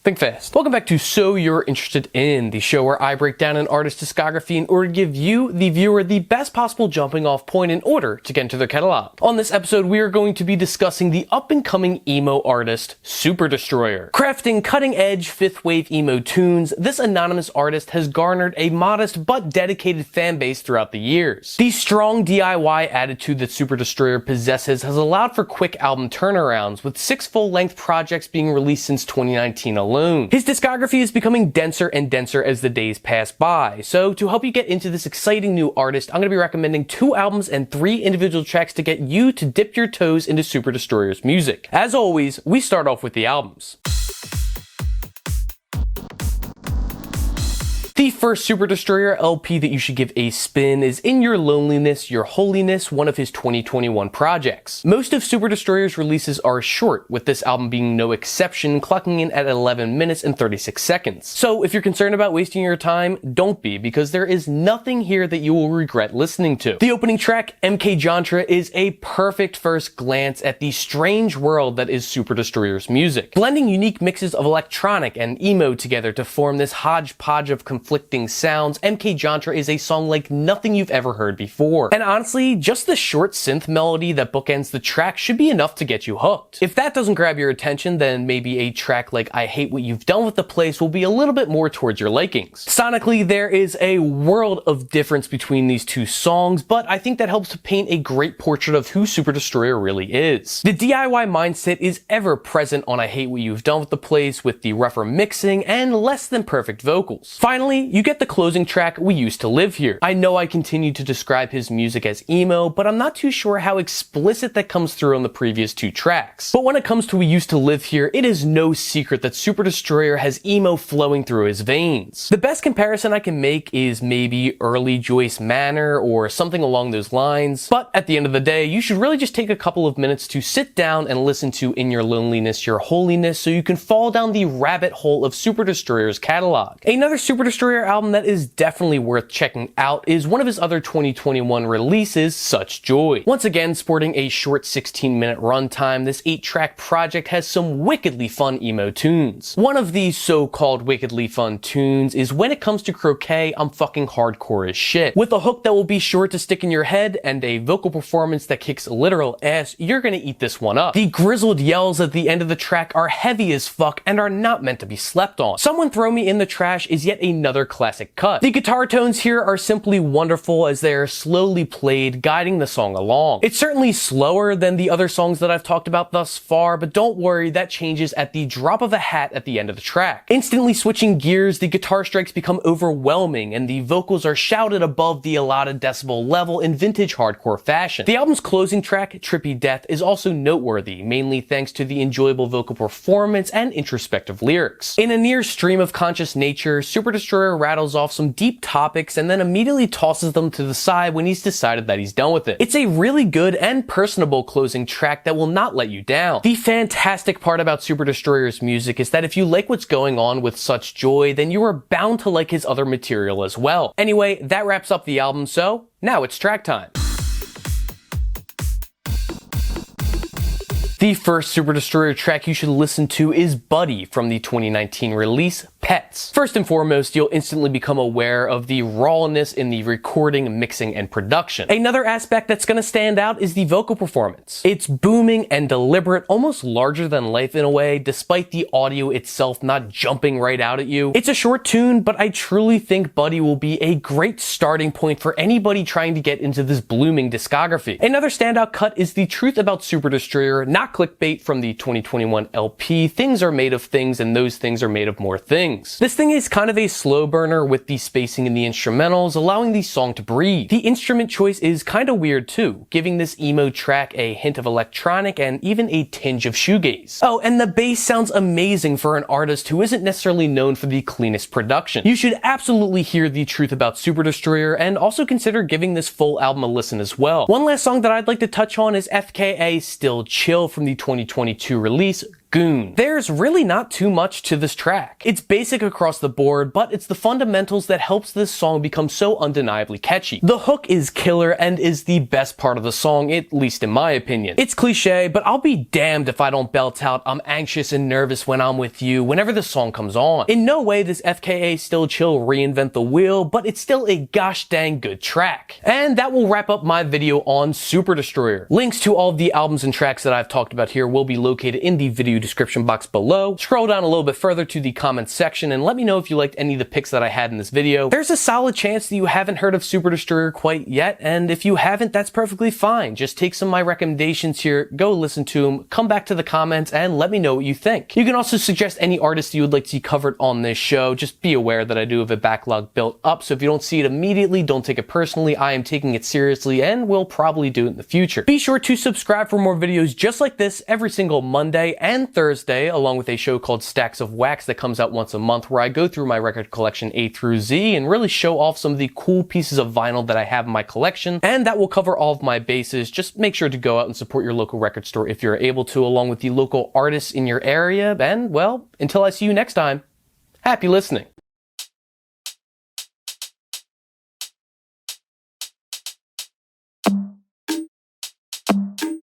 Think fast. Welcome back to So You're Interested In, the show where I break down an artist's discography in order to give you, the viewer, the best possible jumping off point in order to get into their catalog. On this episode, we are going to be discussing the up-and-coming emo artist, Superdestroyer. Crafting cutting-edge fifth-wave emo tunes, this anonymous artist has garnered a modest but dedicated fan base throughout the years. The strong DIY attitude that Superdestroyer possesses has allowed for quick album turnarounds, with 6 full-length projects being released since 2019 alone. His discography is becoming denser and denser as the days pass by, so to help you get into this exciting new artist, I'm going to be recommending 2 albums and 3 individual tracks to get you to dip your toes into Superdestroyer's music. As always, we start off with the albums. The first Superdestroyer LP that you should give a spin is In Your Loneliness, Your Holiness, one of his 2021 projects. Most of Superdestroyer's releases are short, with this album being no exception, clocking in at 11 minutes and 36 seconds. So if you're concerned about wasting your time, don't be, because there is nothing here that you will regret listening to. The opening track, MK Jantra, is a perfect first glance at the strange world that is Superdestroyer's music. Blending unique mixes of electronic and emo together to form this hodgepodge of conflicting sounds, MK Jantra is a song like nothing you've ever heard before. And honestly, just the short synth melody that bookends the track should be enough to get you hooked. If that doesn't grab your attention, then maybe a track like I Hate What You've Done With The Place will be a little bit more towards your likings. Sonically, there is a world of difference between these two songs, but I think that helps to paint a great portrait of who Superdestroyer really is. The DIY mindset is ever present on I Hate What You've Done With The Place, with the rougher mixing and less than perfect vocals. Finally, you get the closing track, We Used to Live Here. I know I continue to describe his music as emo, but I'm not too sure how explicit that comes through on the previous 2 tracks. But when it comes to We Used to Live Here, it is no secret that Superdestroyer has emo flowing through his veins. The best comparison I can make is maybe early Joyce Manor or something along those lines, but at the end of the day, you should really just take a couple of minutes to sit down and listen to In Your Loneliness, Your Holiness, so you can fall down the rabbit hole of Superdestroyer's catalog. Another Superdestroyer album that is definitely worth checking out is one of his other 2021 releases, Such Joy. Once again, sporting a short 16-minute runtime, this 8-track project has some wickedly fun emo tunes. One of these so-called wickedly fun tunes is When It Comes to Croquet, I'm Fucking Hardcore As Shit. With a hook that will be sure to stick in your head and a vocal performance that kicks literal ass, you're gonna eat this one up. The grizzled yells at the end of the track are heavy as fuck and are not meant to be slept on. Someone Throw Me in the Trash is yet another classic cut. The guitar tones here are simply wonderful as they are slowly played, guiding the song along. It's certainly slower than the other songs that I've talked about thus far, but don't worry, that changes at the drop of a hat at the end of the track. Instantly switching gears, the guitar strikes become overwhelming and the vocals are shouted above the allotted decibel level in vintage hardcore fashion. The album's closing track, Trippy Death, is also noteworthy, mainly thanks to the enjoyable vocal performance and introspective lyrics. In a near stream of conscious nature, Superdestroyer rattles off some deep topics and then immediately tosses them to the side when he's decided that he's done with it. It's a really good and personable closing track that will not let you down. The fantastic part about Superdestroyer's music is that if you like what's going on with Such Joy, then you are bound to like his other material as well. Anyway, that wraps up the album, so now it's track time. The first Superdestroyer track you should listen to is Buddy from the 2019 release, Pets. First and foremost, you'll instantly become aware of the rawness in the recording, mixing, and production. Another aspect that's gonna stand out is the vocal performance. It's booming and deliberate, almost larger than life in a way, despite the audio itself not jumping right out at you. It's a short tune, but I truly think Buddy will be a great starting point for anybody trying to get into this blooming discography. Another standout cut is The Truth About Superdestroyer, not clickbait, from the 2021 LP, Things Are Made of Things and Those Things Are Made of More Things. This thing is kind of a slow burner with the spacing in the instrumentals, allowing the song to breathe. The instrument choice is kind of weird too, giving this emo track a hint of electronic and even a tinge of shoegaze. Oh, and the bass sounds amazing for an artist who isn't necessarily known for the cleanest production. You should absolutely hear The Truth About Superdestroyer and also consider giving this full album a listen as well. One last song that I'd like to touch on is FKA Still Chill from the 2022 release, Goon. There's really not too much to this track. It's basic across the board, but it's the fundamentals that helps this song become so undeniably catchy. The hook is killer and is the best part of the song, at least in my opinion. It's cliche, but I'll be damned if I don't belt out "I'm anxious and nervous when I'm with you" whenever the song comes on. In no way does FKA Still Chill reinvent the wheel, but it's still a gosh dang good track. And that will wrap up my video on Superdestroyer. Links to all of the albums and tracks that I've talked about here will be located in the video description box below. Scroll down a little bit further to the comments section and let me know if you liked any of the picks that I had in this video. There's a solid chance that you haven't heard of Superdestroyer quite yet, and if you haven't, that's perfectly fine. Just take some of my recommendations here, go listen to them, come back to the comments, and let me know what you think. You can also suggest any artists you would like to see covered on this show. Just be aware that I do have a backlog built up, so if you don't see it immediately, don't take it personally. I am taking it seriously and will probably do it in the future. Be sure to subscribe for more videos just like this every single Monday and Thursday, along with a show called Stacks of Wax that comes out once a month, where I go through my record collection A through Z and really show off some of the cool pieces of vinyl that I have in my collection, and that will cover all of my bases. Just make sure to go out and support your local record store if you're able to, along with the local artists in your area, and well, until I see you next time, happy listening.